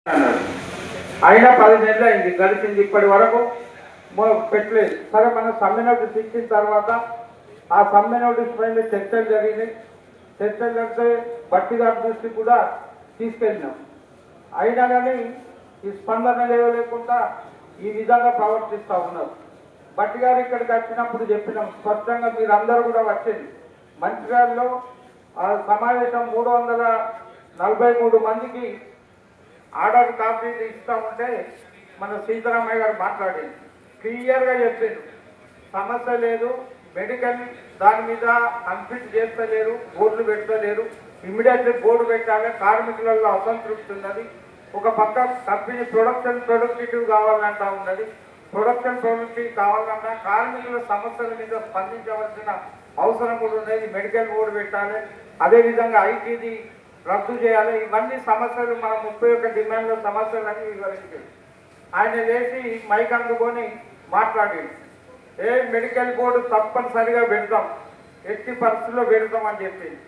అన్నాడు. అయినా 10 నెలలు అయింది గడిచింది, ఇప్పటి వరకు పెట్టలేదు. సరే మనం సమ్మె నోటీస్ ఇచ్చిన తర్వాత ఆ సమ్మె నోటీస్ పైన చర్చలు జరిగినాయి. చర్చలు జరిగితే బట్టి గారి దృష్టి కూడా తీసుకెళ్ళినాం. అయినా కానీ ఈ స్పందన లేకుండా ఈ విధంగా ప్రవర్తిస్తూ ఉన్నారు. బట్టి గారు ఇక్కడికి వచ్చినప్పుడు చెప్పినాం స్పష్టంగా, మీరందరూ కూడా వచ్చింది. మంచిర్యాలలో ఆ సమావేశం 343 మందికి ఆర్డర్ కాపీలు ఇస్తూ ఉంటే మన సీతారామయ్య గారు మాట్లాడింది, క్లియర్గా చెప్పిండు సమస్య లేదు, మెడికల్ దాని మీద అన్ఫిట్ చేస్తలేరు, బోర్డులు పెడతలేరు, ఇమ్మీడియట్లీ బోర్డు పెట్టాలి, కార్మికులలో అసంతృప్తి ఉన్నది. ఒక పక్క కంపెనీ ప్రొడక్టివ్ కావాలంటా ఉన్నది, ప్రొడక్టివ్ కావాలన్నా కార్మికుల సమస్యల మీద స్పందించవలసిన అవసరం కూడా ఉన్నది. మెడికల్ బోర్డు పెట్టాలి, అదేవిధంగా ఐటీది రద్దు చేయాలి. ఇవన్నీ సమస్యలు మన 31 డిమాండ్ల సమస్యలన్నీ వివరించాడు. ఆయన లేచి మైక్ అందుకొని మాట్లాడాడు, మెడికల్ బోర్డు తప్పనిసరిగా పెడతాం, ఎట్టి పరిస్థితుల్లో పెడతాం అని చెప్పింది.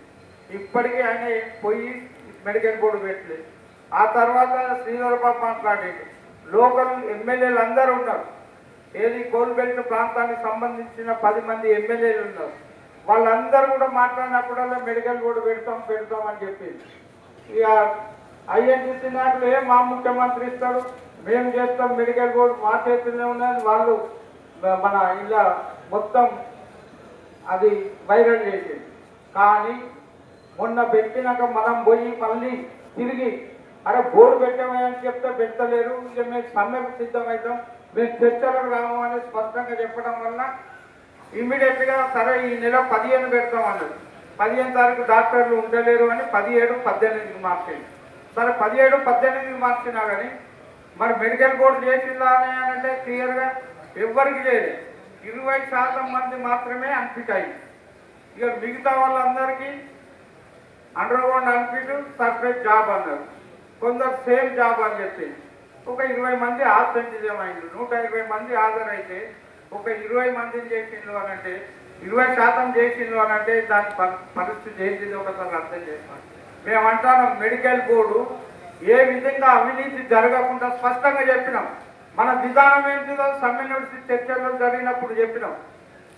ఇప్పటికీ ఆయన పోయి మెడికల్ బోర్డు పెట్టలేదు. ఆ తర్వాత శ్రీధరబాబు మాట్లాడాడు, లోకల్ ఎమ్మెల్యేలు అందరూ ఉన్నారు, ఏది కోల్బెల్ట్ ప్రాంతానికి సంబంధించిన 10 మంది ఎమ్మెల్యేలు ఉన్నారు, వాళ్ళందరూ కూడా మాట్లాడినప్పుడల్లా మెడికల్ బోర్డు పెడతాం అని చెప్పింది. ఇక ఐఎన్టీసీ నాయకులు మా ముఖ్యమంత్రి ఇస్తాడు, మేము చేస్తాం, మెడికల్ బోర్డు మా చేతుల్లో ఉన్నది, వాళ్ళు మన ఇలా మొత్తం అది వైరల్ చేసింది. కానీ మొన్న పెట్టినాక మనం పోయి మళ్ళీ తిరిగి అరే బోర్డు పెట్టామని చెప్తే పెట్టలేరు, ఇక మేము సమ్మెకు సిద్ధమవుతాం, మేము చర్చలకు రామని స్పష్టంగా చెప్పడం వల్ల ఇమ్మీడియట్గా సరే ఈ నెల 15 పెడతాం అన్నది. 15 తారీఖు డాక్టర్లు ఉండలేరు అని 17, 18 మార్చింది. సరే 17, 18 మార్చినా కానీ మరి మెడికల్ బోర్డు చేసిందా అని అంటే క్లియర్గా ఎవ్వరికి లేదు. 20% మంది మాత్రమే అన్ఫిట్ అయ్యింది. ఇక మిగతా వాళ్ళందరికీ అండర్గ్రౌండ్ అన్ఫిట్, సర్ప్రైజ్ జాబ్ అన్నారు. కొందరు సేమ్ జాబ్ అని చెప్పి ఒక 20 మంది ఆబ్సెంటిజం అయింది. 120 మంది హాజరైతే ఒక 20 మందిని చేసిండు అని అంటే 20% చేసిండు అని అంటే దాని పరిస్థితి ఏంటిది ఒకసారి అర్థం చేసుకోండి. మేము అంటాను మెడికల్ బోర్డు ఏ విధంగా అవినీతి జరగకుండా స్పష్టంగా చెప్పినాం. మన విధానం ఏంటిదో సమ్మె నోటీస్ చర్చల్లో జరిగినప్పుడు చెప్పినాం.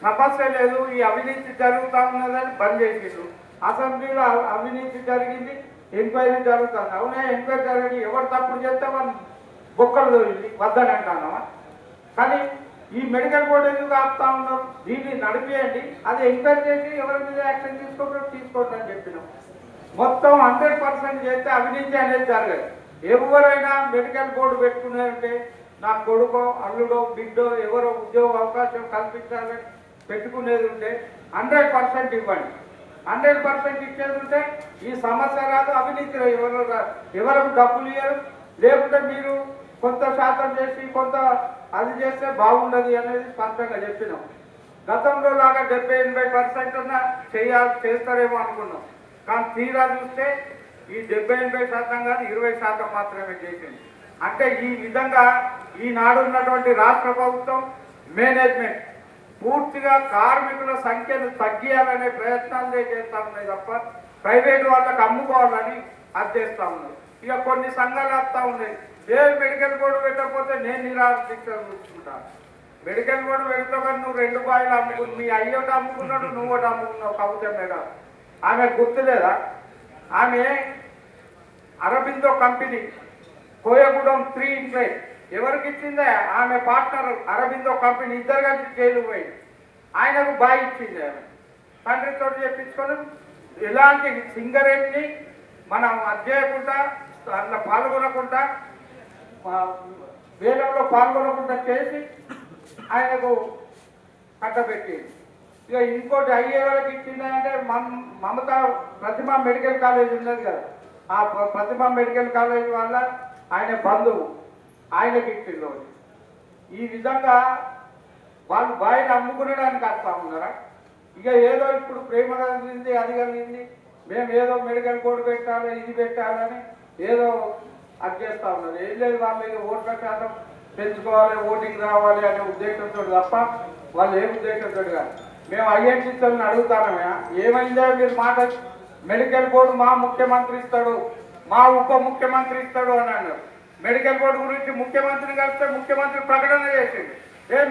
సమస్య లేదు, ఈ అవినీతి జరుగుతూ ఉన్నదని బంద్ చేసిండు. అసెంబ్లీలో అవినీతి జరిగింది, ఎంక్వైరీ జరుగుతుంది. అవునా, ఎంక్వైరీ జరిగి ఎవరు తప్పుడు చేస్తే వాళ్ళు బొక్కలు దొరికి వద్దని అంటున్నావా? కానీ ఈ మెడికల్ బోర్డు ఎందుకు ఆపుతా ఉన్నారు? దీన్ని నడిపేయండి, అది ఎంక్వైరీ చేసి ఎవరి మీద యాక్షన్ తీసుకోండి అని చెప్పినాం. మొత్తం 100% చేస్తే అవినీతి అనేది జరగదు. ఎవరైనా మెడికల్ బోర్డు పెట్టుకున్నారంటే నా కొడుకో అల్లుడో బిడ్డో ఎవరో ఉద్యోగ అవకాశం కల్పించాలని పెట్టుకునేది ఉంటే 100% ఇవ్వండి. 100% ఇచ్చేది ఉంటే ఈ సమస్య రాదు, అవినీతిలో ఎవరికి డబ్బులు ఇవ్వరు. లేకుంటే మీరు కొంత శాతం చేసి కొంత అది చేస్తే బాగుండదు అనేది స్పష్టంగా చెప్పినాం. గతంలో లాగా 70-80% చేస్తారేమో అనుకున్నాం. కానీ తీరా చూస్తే ఈ 70-80% కాదు, 20% మాత్రమే చేసింది. అంటే ఈ విధంగా ఈనాడు ఉన్నటువంటి రాష్ట్ర ప్రభుత్వం మేనేజ్మెంట్ పూర్తిగా కార్మికుల సంఖ్యను తగ్గియాలనే ప్రయత్నాలే చేస్తూ ఉన్నాయి తప్ప ప్రైవేటు వాళ్ళకి అమ్ముకోవాలని అది చేస్తూ ఉన్నారు. ఇక కొన్ని సంఘాలు వస్తూ ఉన్నాయి, మెడికల్ బోర్డు పెట్టకపోతే నేను నిరాశించాను చూసుకుంటాను. మెడికల్ బోర్డు పెడతావు కానీ నువ్వు 2 బాయిలు అమ్ముకున్నావు, మీ అయ్యోటి అమ్ముకున్నాడు, నువ్వు ఒకటి అమ్ముకున్నావు. కవిత మేడం ఆమె గుర్తులేదా? ఆమె అరబిందో కంపెనీ కోయగూడెం 3 ఇంక్లైన్ ఎవరికి ఇచ్చిందే? ఆమె పార్ట్నర్ అరబిందో కంపెనీ, ఇద్దరు కలిసి జైలు పోయి ఆయనకు బాయ్ ఇచ్చింది. ఆమె తండ్రితో చెప్పించుకొని ఎలాంటి సింగరేట్ని మనం అధ్యయకుండా అందులో పాల్గొనకుండా వేలంలో పాల్గొనకుండా చేసి ఆయనకు కట్టబెట్టింది. ఇక ఇంకోటి అయ్యేవాళ్ళకి ఇచ్చిందంటే మమతా ప్రతిమా మెడికల్ కాలేజ్ ఉన్నది కదా, ఆ ప్రతిమా మెడికల్ కాలేజ్ వల్ల ఆయన బంధువు ఆయనకి ఇచ్చింది. ఈ విధంగా వాళ్ళు బాయిని అమ్ముకునేడానికి వస్తూ ఉన్నారా? ఇక ఏదో ఇప్పుడు ప్రేమ కలిగింది, అది కలిగింది, మేము ఏదో మెడికల్ బోర్డు పెట్టాలి, ఇది పెట్టాలని ఏదో అది చేస్తూ ఉన్నారు. ఏం లేదు, వాళ్ళు ఓట్ల శాతం పెంచుకోవాలి, ఓటింగ్ రావాలి అనే ఉద్దేశంతో తప్ప వాళ్ళు ఏం ఉద్దేశంతో కాదు. మేము ఐఎన్టీసీలను అడుగుతానమే, ఏమైందో మీరు మాట మెడికల్ బోర్డు మా ముఖ్యమంత్రి ఇస్తాడు, మా ఉప ముఖ్యమంత్రి ఇస్తాడు అని అన్నారు. మెడికల్ బోర్డు గురించి ముఖ్యమంత్రిని కలిస్తే ముఖ్యమంత్రి ప్రకటన చేసింది,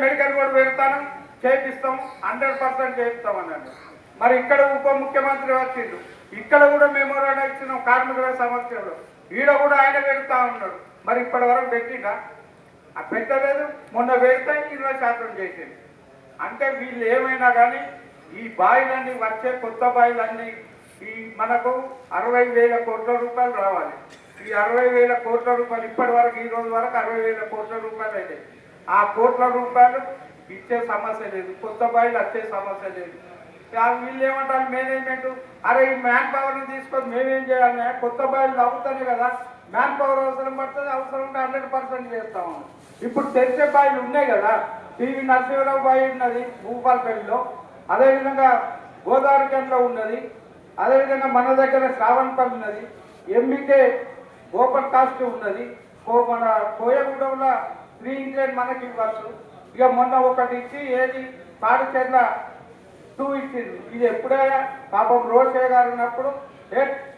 మెడికల్ బోర్డు పెడతాను చేపిస్తాం 100% చేపిస్తాం అన్నాడు. మరి ఇక్కడ ఉప ముఖ్యమంత్రి వచ్చిండు, ఇక్కడ కూడా మెమోరాండం ఇచ్చినాం కార్మికుల సమస్యలు, ఈడ కూడా ఆయన పెడతా ఉన్నాడు. మరి ఇప్పటి వరకు పెట్టిందా? పెట్టలేదు. మొన్న పెడితే 20% చేసింది. అంటే వీళ్ళు ఏమైనా కానీ ఈ బాయిలన్నీ వచ్చే కొత్త బాయిలన్నీ ఈ మనకు 60,000 కోట్ల రూపాయలు రావాలి. ఈ 60,000 కోట్ల రూపాయలు ఇప్పటి వరకు ఈ రోజు వరకు 60,000 కోట్ల రూపాయలు అయితే ఆ కోట్ల రూపాయలు ఇచ్చే సమస్య లేదు, కొత్త బాయిలు వచ్చే సమస్య లేదు. వీళ్ళు ఏమంటారు మేనేజ్మెంట్, అరే ఈ మ్యాన్ పవర్ని తీసుకొని మేమేం చేయాలి, కొత్త బాయిలు అవుతాయి కదా, మ్యాన్ పవర్ అవసరం పడుతుంది, అవసరం ఉంటే 100% చేస్తాము. ఇప్పుడు తెరిచే బాయిలు ఉన్నాయి కదా, పివి నరసింహరావు బాయి ఉన్నది భూపాలపల్లిలో, అదేవిధంగా గోదావరి గంటలో ఉన్నది, అదేవిధంగా మన దగ్గర శ్రావణపల్లి ఉన్నది, ఎంబీకే ఓపెన్ కాస్ట్ ఉన్నది, మన కోయగూడెంలో 3 ఇంక్లైన్ మనకి ఇవ్వచ్చు. ఇక మొన్న ఒకటి ఇచ్చి ఏది పాడిచేర్ల 2 ఇచ్చింది. ఇది ఎప్పుడే పాపం రోషే గారు ఉన్నప్పుడు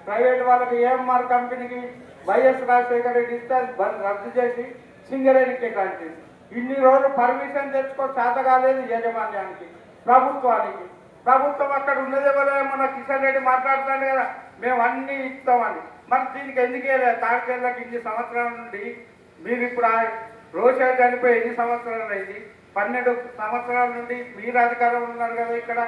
ప్రైవేట్ వాళ్ళకి ఏఎంఆర్ కంపెనీకి వైఎస్ రాజశేఖర రెడ్డి ఇస్తే అది రద్దు చేసి సింగరేణికి కాల్చింది. ఇన్ని రోజులు పర్మిషన్ తెచ్చుకో చేత కాలేదు యాజమాన్యానికి, ప్రభుత్వానికి. ప్రభుత్వం అక్కడ ఉన్నదే వల్ల మన కిషన్ రెడ్డి మాట్లాడుతాడు కదా, మేము అన్నీ ఇస్తామని. మరి దీనికి ఎందుకు వెళ్ళలేదు? తాడికేళ్ళకి ఇన్ని సంవత్సరాల నుండి మీరు ఇప్పుడు రోషా చనిపోయి ఎన్ని సంవత్సరాలు అయింది? 12 సంవత్సరాల నుండి మీరు అధికారంలో ఉన్నారు కదా, ఇక్కడ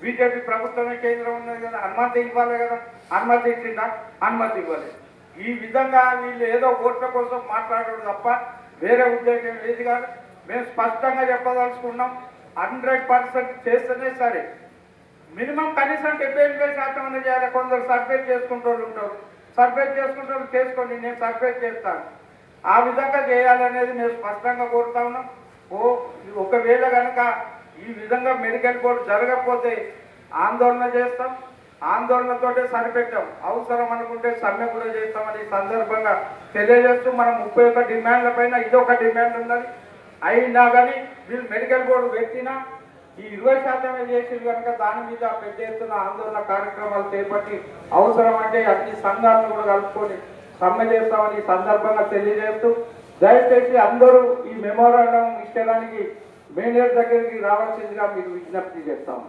బీజేపీ ప్రభుత్వమే కేంద్రం ఉన్నది కదా, అనుమతి ఇవ్వాలి కదా, అనుమతి ఇచ్చిందా? అనుమతి ఇవ్వలేదు. ఈ విధంగా వీళ్ళు ఏదో ఓట్ల కోసం మాట్లాడడం తప్ప వేరే ఉద్దేశం లేదు కాదు. మేము స్పష్టంగా చెప్పదలుచుకున్నాం, 100% చేస్తేనే సరే, మినిమం కనీసం 78% చేయాలి. కొందరు సర్వే చేసుకుంటూ ఉంటారు, సర్వే చేసుకుంటూ చేసుకోండి, నేను సర్వే చేస్తాను, ఆ విధంగా చేయాలనేది మేము స్పష్టంగా కోరుతా ఉన్నాం. ఒకవేళ కనుక ఈ విధంగా మెడికల్ బోర్డు జరగకపోతే ఆందోళన చేస్తాం, ఆందోళనతోటే సరిపెట్టాం, అవసరం అనుకుంటే సమ్మె కూడా చేస్తామని ఈ సందర్భంగా తెలియజేస్తూ, మనం 31 డిమాండ్ల పైన ఇదొక డిమాండ్ ఉన్నది. అయినా కానీ వీళ్ళు మెడికల్ బోర్డు పెట్టినా ఈ 20% చేసింది కనుక దాని మీద పెద్ద ఎత్తున ఆందోళన కార్యక్రమాలు చేపట్టి అవసరం అంటే అన్ని సంఘాలను కూడా కలుపుకొని సమ్మె చేస్తామని ఈ సందర్భంగా తెలియజేస్తూ, దయచేసి అందరూ ఈ మెమోరాండం ఇచ్చడానికి మేనేజర్ దగ్గరికి రావాల్సిందిగా మీకు విజ్ఞప్తి చేస్తాము.